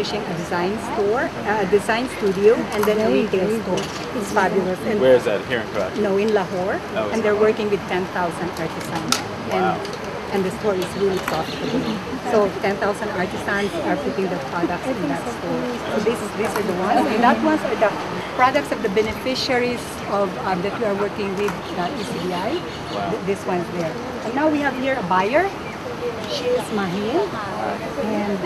establishing a design store, a design studio, and then a retail store. It's fabulous. And where is that? Here in Karachi? no, in Lahore. Oh, and they're working with 10,000 artisans. Wow. And the store is really profitable. So 10,000 artisans are putting their products in that store. So these are the ones. And that ones are the products of the beneficiaries of that we are working with ECBI. Wow. This one's there. And now we have here a buyer. She is Mahin. And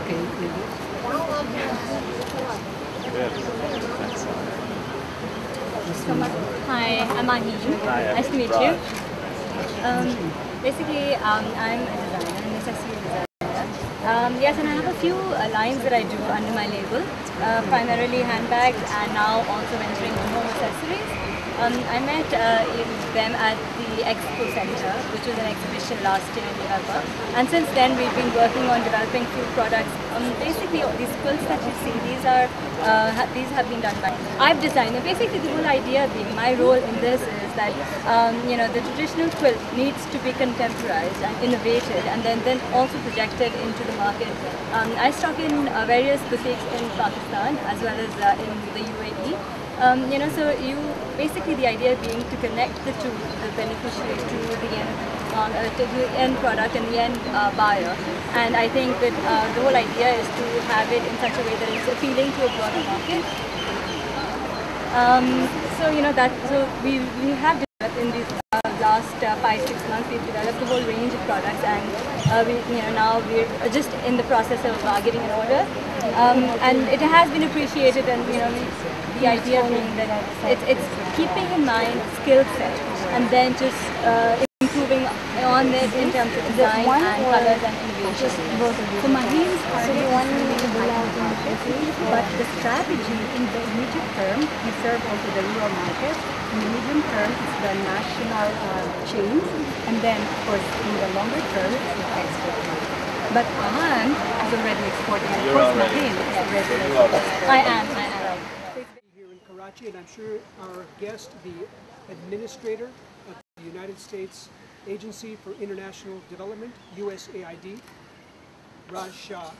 okay. Good. Excellent. Hi, I'm Mahin. Hi, nice to meet Raj. you. Basically, I'm a designer, an accessory designer. Yes, and I have a few lines that I do under my label, primarily handbags and now also venturing into home accessories. I met them at the Expo Center, which was an exhibition last year in November. And since then, we've been working on developing few products. Basically, these quilts that you see, these have been done by I've designed them. Basically, the whole idea being my role in this is that the traditional quilt needs to be contemporized and innovated, and then also projected into the market. I stock in various boutiques in Pakistan as well as in the UAE. So basically the idea being to connect the two, the beneficiaries to the end product and the end buyer. And I think that the whole idea is to have it in such a way that it's appealing to a broader market. So we have developed in these last 5-6 months. We've developed a whole range of products, and now we're just in the process of getting an order. And it has been appreciated, and the idea being that it's keeping in mind skill set and then just improving on it in terms of design and colors and innovation. So Mahin's but the strategy in the immediate term, we serve also the rural market. In the medium term, it's the national chains, and then of course in the longer term, it's the export market. But Aman is already exporting, and of course Mahin is already exporting. I am. Here in Karachi, and I'm sure our guest, the administrator of the United States Agency for International Development, USAID, Raj Shah,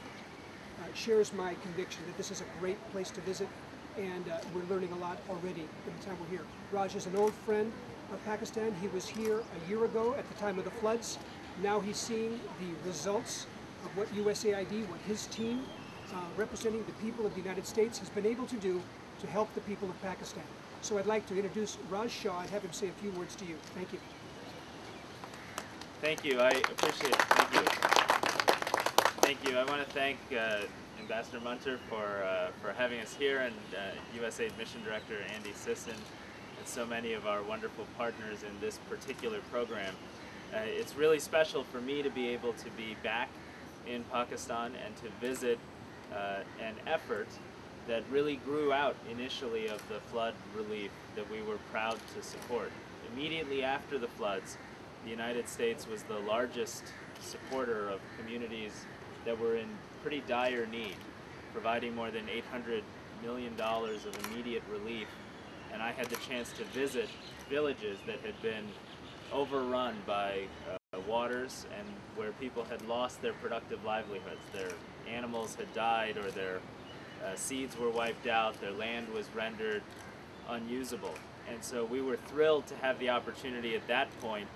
shares my conviction that this is a great place to visit, and we're learning a lot already in the time we're here. Raj is an old friend of Pakistan. He was here a year ago at the time of the floods. Now he's seeing the results of what USAID, what his team, representing the people of the United States, has been able to do to help the people of Pakistan. So I'd like to introduce Raj Shah and have him say a few words to you. Thank you. Thank you. I appreciate it. Thank you. Thank you. I want to thank Ambassador Munter for having us here, and USAID Mission Director Andy Sisson, and so many of our wonderful partners in this particular program. It's really special for me to be able to be back in Pakistan and to visit an effort that really grew out initially of the flood relief that we were proud to support. Immediately after the floods, the United States was the largest supporter of communities that were in pretty dire need, providing more than $800 million of immediate relief. And I had the chance to visit villages that had been overrun by waters and where people had lost their productive livelihoods. Their animals had died, or their seeds were wiped out, their land was rendered unusable. And so we were thrilled to have the opportunity at that point,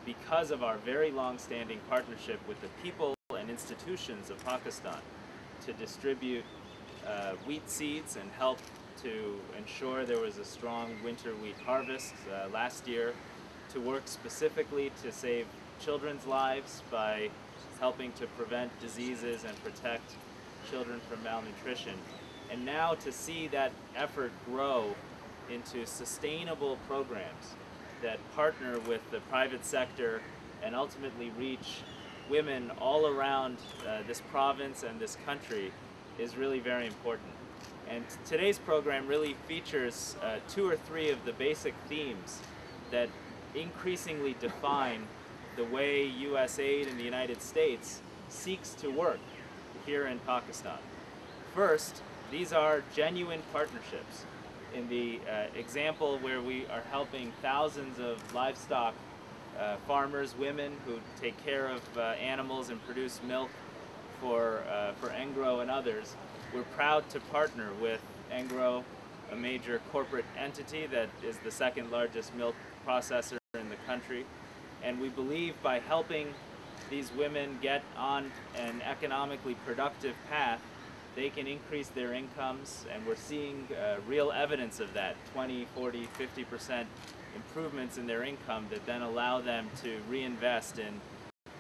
because of our very long-standing partnership with the people and institutions of Pakistan, to distribute wheat seeds and help to ensure there was a strong winter wheat harvest last year, to work specifically to save children's lives by helping to prevent diseases and protect children from malnutrition. And now to see that effort grow into sustainable programs that partner with the private sector and ultimately reach women all around this province and this country is really very important. And today's program really features 2 or 3 of the basic themes that increasingly define the way USAID in the United States seeks to work here in Pakistan. First, these are genuine partnerships. In the example where we are helping thousands of livestock farmers, women who take care of animals and produce milk for Engro and others, we're proud to partner with Engro, a major corporate entity that is the second largest milk processor in the country. And we believe by helping these women get on an economically productive path, they can increase their incomes, and we're seeing real evidence of that, 20, 40, 50% improvements in their income that then allow them to reinvest in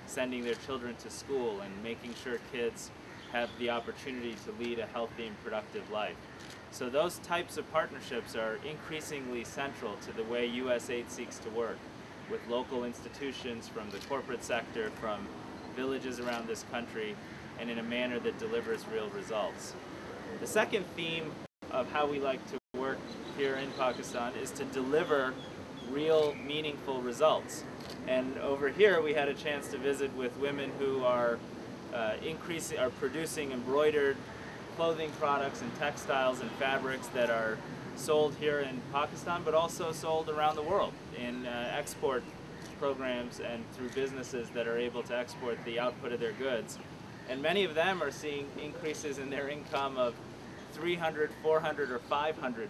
sending their children to school and making sure kids have the opportunity to lead a healthy and productive life. So those types of partnerships are increasingly central to the way USAID seeks to work with local institutions from the corporate sector, from villages around this country, and in a manner that delivers real results. The second theme of how we like to work here in Pakistan is to deliver real, meaningful results. And over here we had a chance to visit with women who are producing embroidered clothing products and textiles and fabrics that are sold here in Pakistan, but also sold around the world in export programs and through businesses that are able to export the output of their goods. And many of them are seeing increases in their income of 300, 400, or 500%.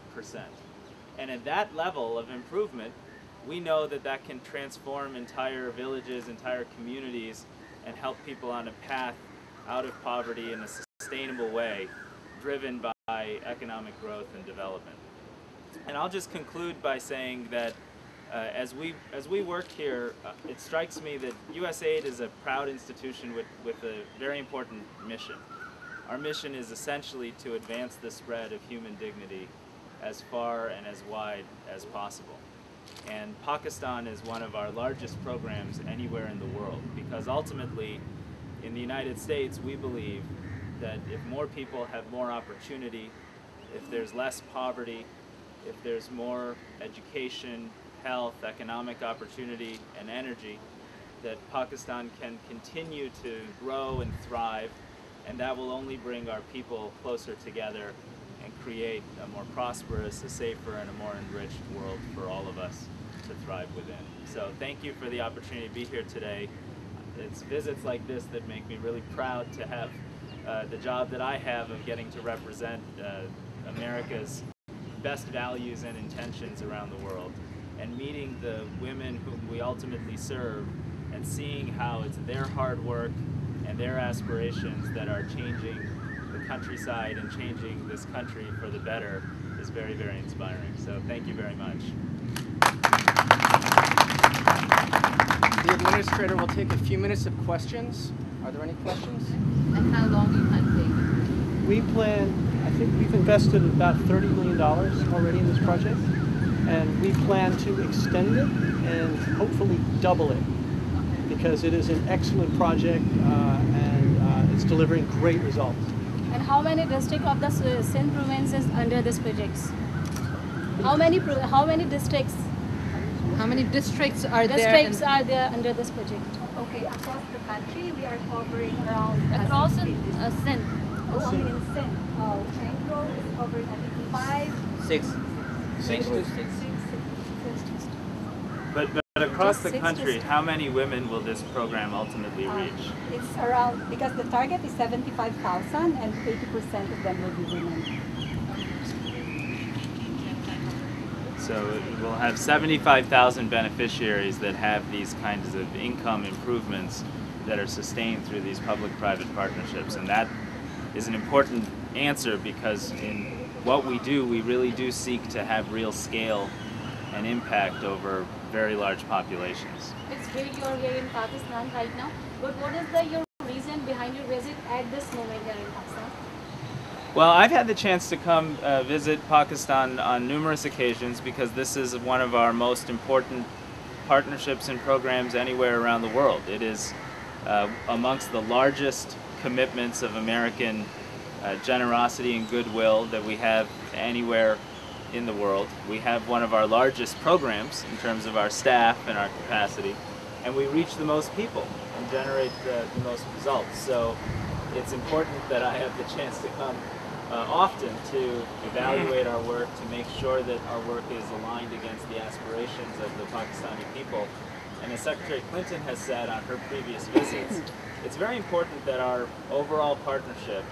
And at that level of improvement, we know that that can transform entire villages, entire communities, and help people on a path out of poverty in a sustainable way, driven by economic growth and development. And I'll just conclude by saying that as we work here, it strikes me that USAID is a proud institution with a very important mission. Our mission is essentially to advance the spread of human dignity as far and as wide as possible. And Pakistan is one of our largest programs anywhere in the world, because ultimately in the United States we believe that if more people have more opportunity, if there's less poverty, if there's more education, health, economic opportunity, and energy, that Pakistan can continue to grow and thrive, and that will only bring our people closer together and create a more prosperous, a safer, and a more enriched world for all of us to thrive within. So thank you for the opportunity to be here today. It's visits like this that make me really proud to have the job that I have of getting to represent America's best values and intentions around the world, and meeting the women whom we ultimately serve and seeing how it's their hard work and their aspirations that are changing the countryside and changing this country for the better is very, very inspiring. So thank you very much. The administrator will take a few minutes of questions. Are there any questions? And how long do you plan to take? We plan, I think we've invested about $30 million already in this project, and we plan to extend it and hopefully double it, because it is an excellent project and it's delivering great results. And how many districts of the Sindh province is under this project? How many districts? How many districts are there under this project? Okay, across the country, we are covering around... Across Sindh. Only in Sindh. Engro is covering, I think, 5... 6. 6 to 6. But across the country, how many women will this program ultimately reach? It's around, because the target is 75,000 and 80% of them will be women. So we'll have 75,000 beneficiaries that have these kinds of income improvements that are sustained through these public-private partnerships. And that is an important answer, because in what we do, we really do seek to have real scale and impact over very large populations. It's great you're here in Pakistan right now, but what is your reason behind your visit at this moment here in Pakistan? Well, I've had the chance to come visit Pakistan on numerous occasions, because this is one of our most important partnerships and programs anywhere around the world. It is amongst the largest commitments of American generosity and goodwill that we have anywhere in the world. We have one of our largest programs in terms of our staff and our capacity, and we reach the most people and generate the most results. So it's important that I have the chance to come often to evaluate our work, to make sure that our work is aligned against the aspirations of the Pakistani people, And as Secretary Clinton has said on her previous visits, it's very important that our overall partnership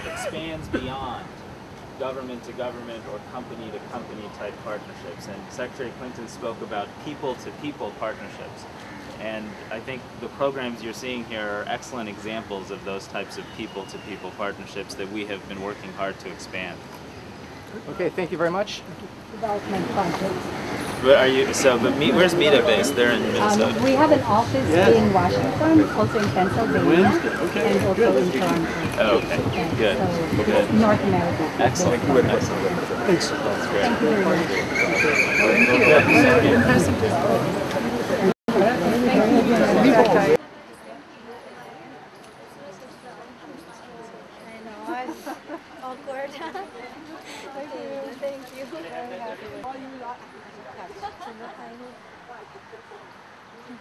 expands beyond government to government or company to company type partnerships. And Secretary Clinton spoke about people to people partnerships. And I think the programs you're seeing here are excellent examples of those types of people to people partnerships that we have been working hard to expand. Okay, thank you very much. Development projects. But where's META based? They're in Minnesota. We have an office in Washington, also in Pennsylvania, and also in Toronto. Oh, okay. Good. So Good. North America. Excellent. Excellent. Thanks. That's great. Thank you very much. Awkward. Thank you.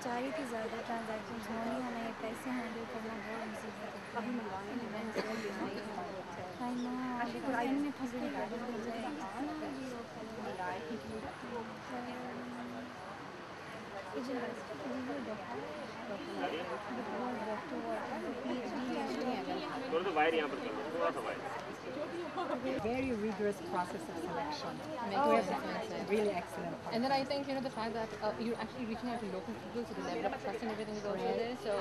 चाह रही थी ज़्यादा transactions होनी हमें ये पैसे handle करना बहुत मुसीबत है अभी मंगाए में फंस गई Very rigorous process of selection. Really excellent. And then I think, you know, the fact that you're actually reaching out to local people, so the level of trust and everything is also there. So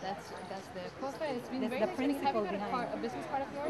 that's the perfect. It's been very the nice. principle Have you got behind a business card of yours?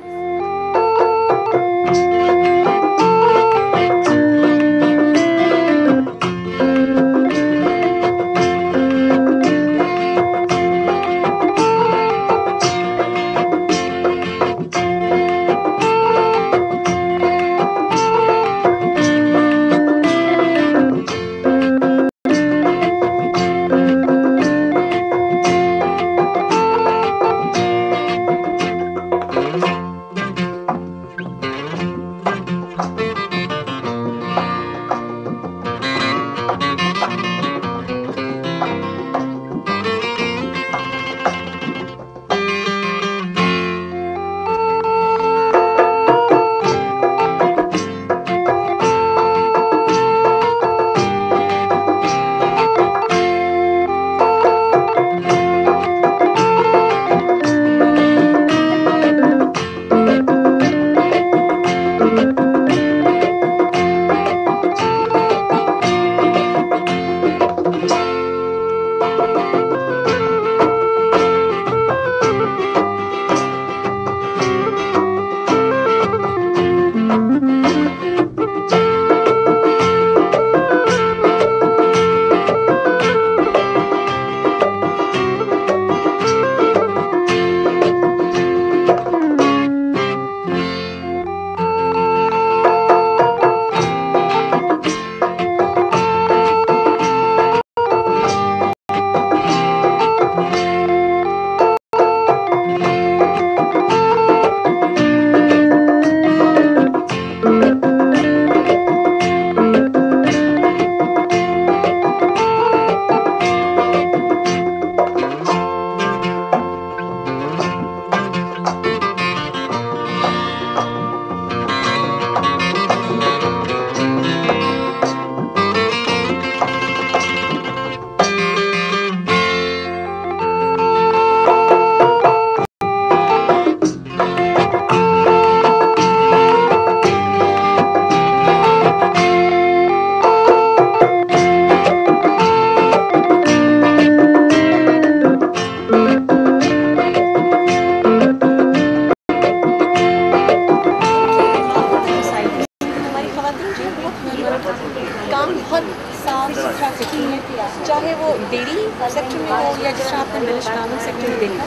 काम बहुत साफ सुथरा करती हैं, चाहे वो dairy sector में हो या जिस तरह आपने मिल्क फार्मिंग सेक्टर में देखा,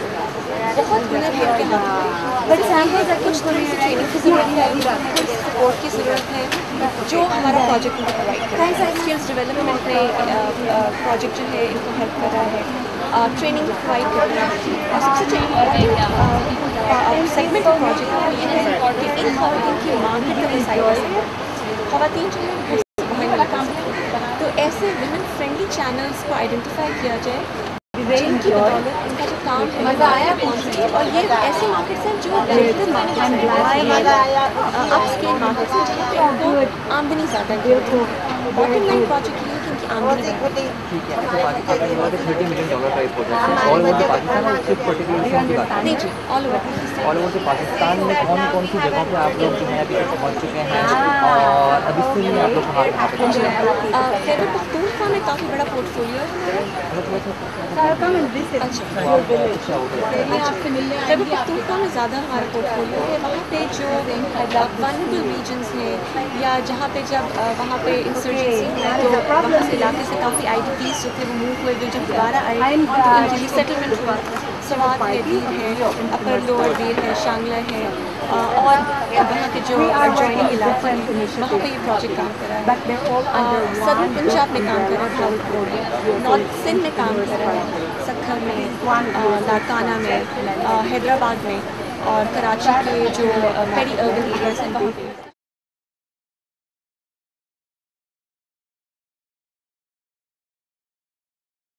बहुत हुनर है उनके हाथ। बट एग्जाम्पल कुछ थोड़ी सी ट्रेनिंग की ज़रूरत है, कुछ सपोर्ट की ज़रूरत है, जो हमारा प्रोजेक्ट उनको प्रोवाइड कर रहा है। स्किल्स डेवलपमेंट में प्रोजेक्ट जो है इनको हेल्प कर रहा है, ट्रेनिंग प्रोवाइड कर रहा है। और सबसे इम्पोर्टेंट सेगमेंट ऑफ प्रोजेक्ट का ये है कि इन खवातीन की मार्केट का साइड है, खवातीन जो है घर से बाहर निकलती हैं, तो ऐसे विमेन फ्रेंडली चैनल्स को आइडेंटिफाई किया जाए जिनकी बदौलत उनका जो काम है मज़ा आया पहुँचे। और ये ऐसे मार्केट्स हैं जो बेहतर मार्केट्स हैं, अपस्केल मार्केट्स हैं जहाँ पे उनको आमदनी ज़्यादा है। बॉटम लाइन प्रोजेक्ट ये है कि उनकी आमदनी बढ़ाएं। ठीक है, अच्छा पाकिस्तान में $30 मिलियन का ये प्रोजेक्ट है। ऑल ओवर पाकिस्तान में सिर्फ पर्टिकुलर की बात नहीं जी, all over all over Pakistan में कौन सी जगहों पे आप लोग जो है अभी तक पहुँच चुके हैं और अभी से में आप लोग कहाँ पे पहुँच चुके हैं? खैबर पख्तूनख्वा में काफ़ी बड़ा पोर्टफोलियो है। खैबर पख्तूनख्वा में ज़्यादा हमारा पोर्टफोलियो है। वहाँ पे जो वल्नरेबल रीजन्स हैं या जहाँ पे जब वहाँ पे इंसर्जेंसी हुई तो वहाँ से इलाके से काफ़ी IDPs जो थे वो मूव हुए, जब दोबारा आए तो उनकी रिसेटलमेंट हुआ। सवात है, बीर है, अपर लोअर बीर है, शांगला है और वहाँ के जो एडजॉइनिंग इलाके हैं वहाँ पे ये प्रोजेक्ट काम कर रहा है। सदर्न पंजाब में काम कर रहा है, नॉर्थ सिंध में काम कर रहा है, सक्खर में, लाड़काना में, हैदराबाद में और कराची के जो पेरी अर्बन एरियाज हैं वहाँ पे।